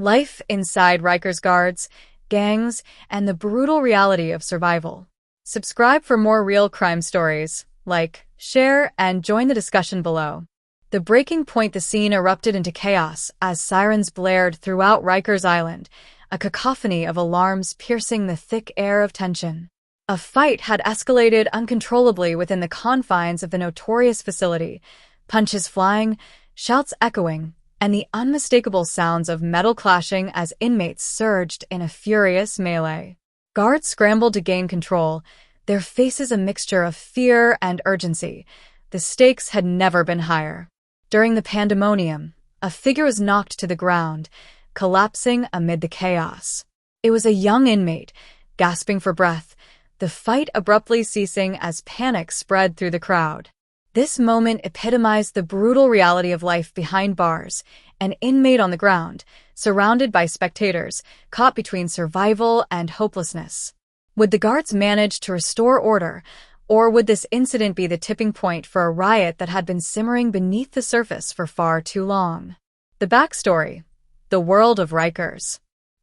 life inside Rikers guards, gangs, and the brutal reality of survival. Subscribe for more real crime stories. Like, share, and join the discussion below. The breaking point: the scene erupted into chaos as sirens blared throughout Rikers Island, a cacophony of alarms piercing the thick air of tension. A fight had escalated uncontrollably within the confines of the notorious facility, punches flying, shouts echoing, and the unmistakable sounds of metal clashing as inmates surged in a furious melee. Guards scrambled to gain control, their faces a mixture of fear and urgency. The stakes had never been higher. During the pandemonium, a figure was knocked to the ground, collapsing amid the chaos. It was a young inmate, gasping for breath, the fight abruptly ceasing as panic spread through the crowd. This moment epitomized the brutal reality of life behind bars: an inmate on the ground, surrounded by spectators, caught between survival and hopelessness. Would the guards manage to restore order, or would this incident be the tipping point for a riot that had been simmering beneath the surface for far too long? The backstory: the world of Rikers.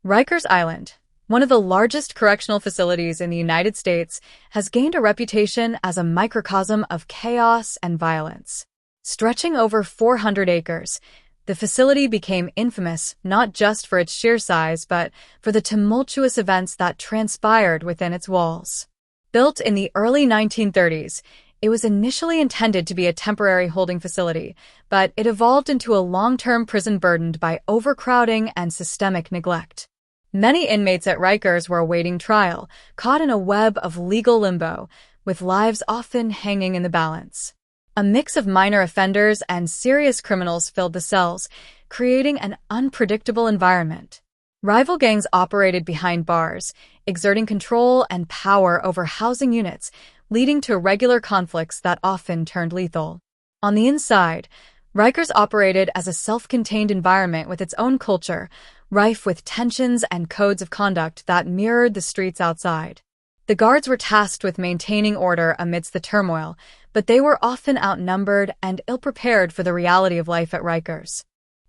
Rikers Island, one of the largest correctional facilities in the United States, has gained a reputation as a microcosm of chaos and violence. Stretching over 400 acres, the facility became infamous not just for its sheer size but for the tumultuous events that transpired within its walls. Built in the early 1930s, it was initially intended to be a temporary holding facility, but it evolved into a long-term prison burdened by overcrowding and systemic neglect. Many inmates at Rikers were awaiting trial, caught in a web of legal limbo, with lives often hanging in the balance. A mix of minor offenders and serious criminals filled the cells, creating an unpredictable environment. Rival gangs operated behind bars, exerting control and power over housing units, leading to regular conflicts that often turned lethal. On the inside, Rikers operated as a self-contained environment with its own culture, rife with tensions and codes of conduct that mirrored the streets outside. The guards were tasked with maintaining order amidst the turmoil, but they were often outnumbered and ill-prepared for the reality of life at Rikers.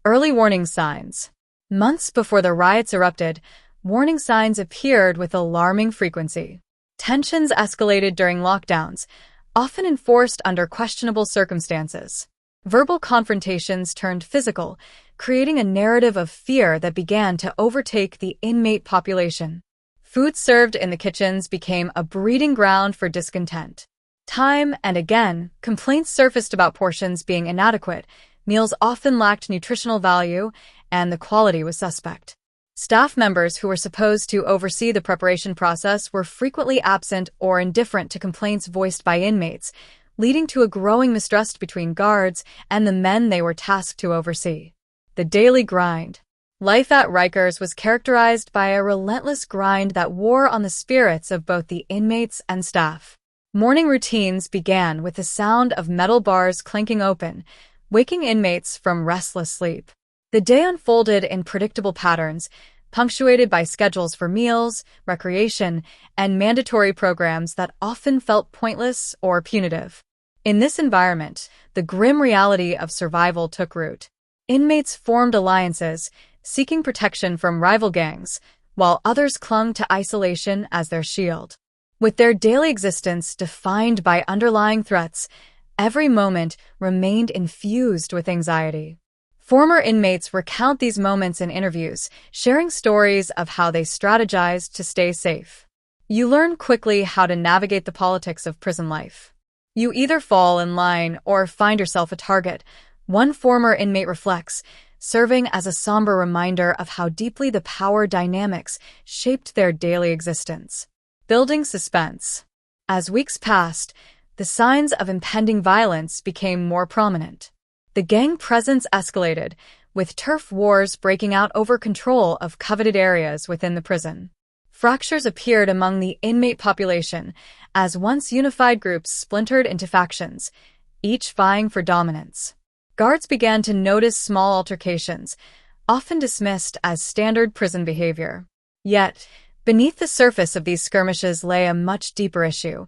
Early warning signs. Months before the riots erupted, warning signs appeared with alarming frequency. Tensions escalated during lockdowns, often enforced under questionable circumstances. Verbal confrontations turned physical, creating a narrative of fear that began to overtake the inmate population. Food served in the kitchens became a breeding ground for discontent. Time and again, complaints surfaced about portions being inadequate, meals often lacked nutritional value, and the quality was suspect. Staff members who were supposed to oversee the preparation process were frequently absent or indifferent to complaints voiced by inmates, leading to a growing mistrust between guards and the men they were tasked to oversee. The daily grind. Life at Rikers was characterized by a relentless grind that wore on the spirits of both the inmates and staff. Morning routines began with the sound of metal bars clanking open, waking inmates from restless sleep. The day unfolded in predictable patterns, punctuated by schedules for meals, recreation, and mandatory programs that often felt pointless or punitive. In this environment, the grim reality of survival took root. Inmates formed alliances, seeking protection from rival gangs, while others clung to isolation as their shield. With their daily existence defined by underlying threats, every moment remained infused with anxiety. Former inmates recount these moments in interviews, sharing stories of how they strategized to stay safe. You learn quickly how to navigate the politics of prison life. You either fall in line or find yourself a target, one former inmate reflects, serving as a somber reminder of how deeply the power dynamics shaped their daily existence. Building suspense. As weeks passed, the signs of impending violence became more prominent. The gang presence escalated, with turf wars breaking out over control of coveted areas within the prison. Fractures appeared among the inmate population as once unified groups splintered into factions, each vying for dominance. Guards began to notice small altercations, often dismissed as standard prison behavior. Yet, beneath the surface of these skirmishes lay a much deeper issue.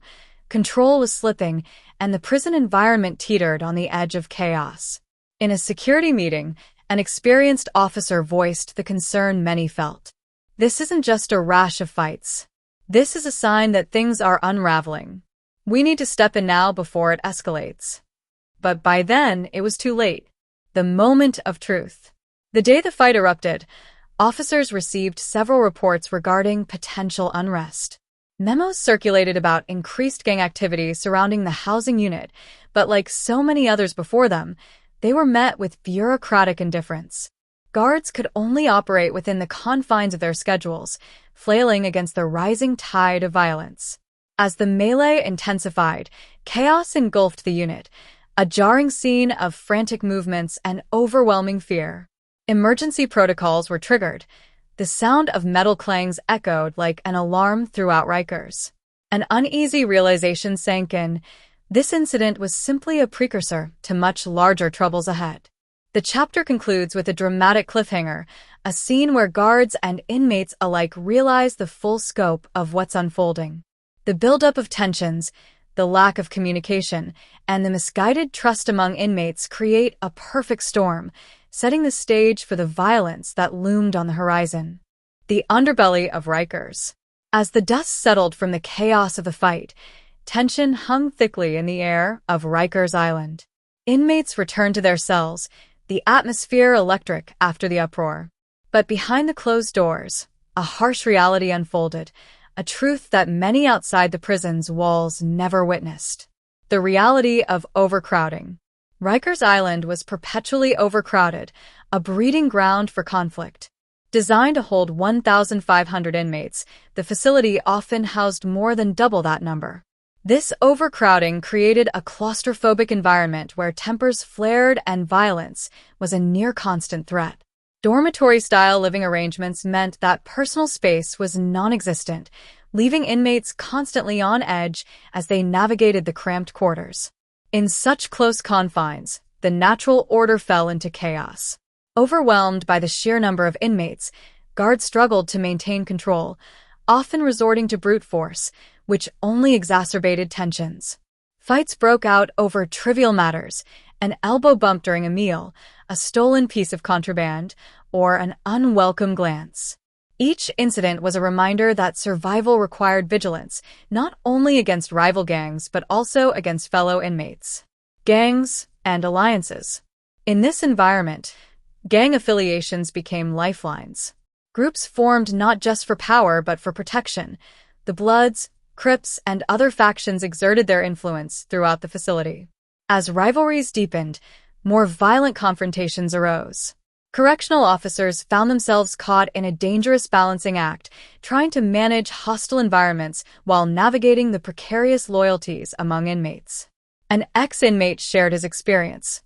Control was slipping, and the prison environment teetered on the edge of chaos. In a security meeting, An experienced officer voiced the concern many felt. "This isn't just a rash of fights. This is a sign that things are unraveling. We need to step in now before it escalates." But by then, it was too late. The moment of truth. The day the fight erupted, officers received several reports regarding potential unrest. Memos circulated about increased gang activity surrounding the housing unit, but like so many others before them, they were met with bureaucratic indifference. Guards could only operate within the confines of their schedules, flailing against the rising tide of violence. As the melee intensified, chaos engulfed the unit, a jarring scene of frantic movements and overwhelming fear. Emergency protocols were triggered. The sound of metal clangs echoed like an alarm throughout Rikers. An uneasy realization sank in. This incident was simply a precursor to much larger troubles ahead. The chapter concludes with a dramatic cliffhanger, a scene where guards and inmates alike realize the full scope of what's unfolding. The buildup of tensions, the lack of communication, and the misguided trust among inmates create a perfect storm, setting the stage for the violence that loomed on the horizon. The underbelly of Rikers. As the dust settled from the chaos of the fight, tension hung thickly in the air of Rikers Island. Inmates returned to their cells, the atmosphere electric after the uproar. But behind the closed doors, a harsh reality unfolded, a truth that many outside the prison's walls never witnessed. The reality of overcrowding. Rikers Island was perpetually overcrowded, a breeding ground for conflict. Designed to hold 1,500 inmates, the facility often housed more than double that number. This overcrowding created a claustrophobic environment where tempers flared and violence was a near-constant threat. Dormitory-style living arrangements meant that personal space was non-existent, leaving inmates constantly on edge as they navigated the cramped quarters. In such close confines, the natural order fell into chaos. Overwhelmed by the sheer number of inmates, guards struggled to maintain control, often resorting to brute force, which only exacerbated tensions. Fights broke out over trivial matters, an elbow bump during a meal, a stolen piece of contraband, or an unwelcome glance. Each incident was a reminder that survival required vigilance, not only against rival gangs but also against fellow inmates. Gangs and alliances. In this environment, gang affiliations became lifelines. Groups formed not just for power but for protection. The Bloods, Crips, and other factions exerted their influence throughout the facility. As rivalries deepened, more violent confrontations arose. Correctional officers found themselves caught in a dangerous balancing act, trying to manage hostile environments while navigating the precarious loyalties among inmates. An ex-inmate shared his experience.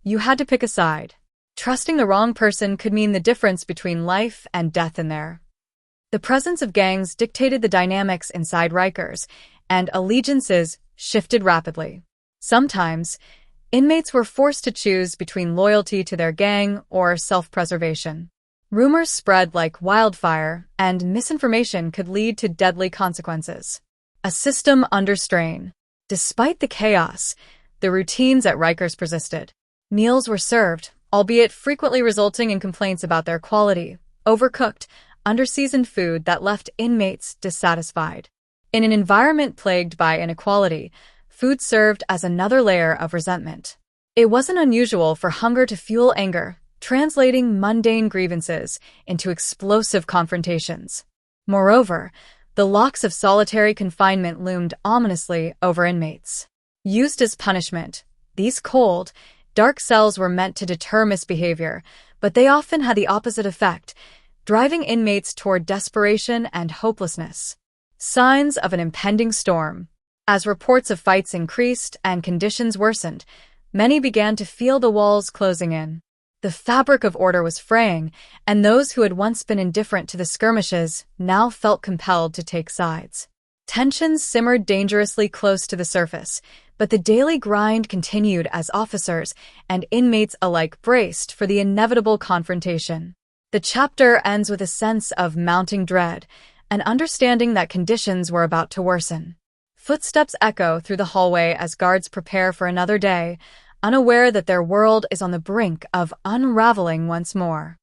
You had to pick a side. Trusting the wrong person could mean the difference between life and death in there. The presence of gangs dictated the dynamics inside Rikers, and allegiances shifted rapidly. Sometimes, inmates were forced to choose between loyalty to their gang or self-preservation. Rumors spread like wildfire, and misinformation could lead to deadly consequences. A system under strain. Despite the chaos, the routines at Rikers persisted. Meals were served, albeit frequently resulting in complaints about their quality, overcooked, underseasoned food that left inmates dissatisfied. In an environment plagued by inequality, food served as another layer of resentment. It wasn't unusual for hunger to fuel anger, translating mundane grievances into explosive confrontations. Moreover, the locks of solitary confinement loomed ominously over inmates. Used as punishment, these cold, dark cells were meant to deter misbehavior, but they often had the opposite effect, driving inmates toward desperation and hopelessness. Signs of an impending storm. As reports of fights increased and conditions worsened, many began to feel the walls closing in. The fabric of order was fraying, and those who had once been indifferent to the skirmishes now felt compelled to take sides. Tensions simmered dangerously close to the surface, but the daily grind continued as officers and inmates alike braced for the inevitable confrontation. The chapter ends with a sense of mounting dread, an understanding that conditions were about to worsen. Footsteps echo through the hallway as guards prepare for another day, unaware that their world is on the brink of unraveling once more.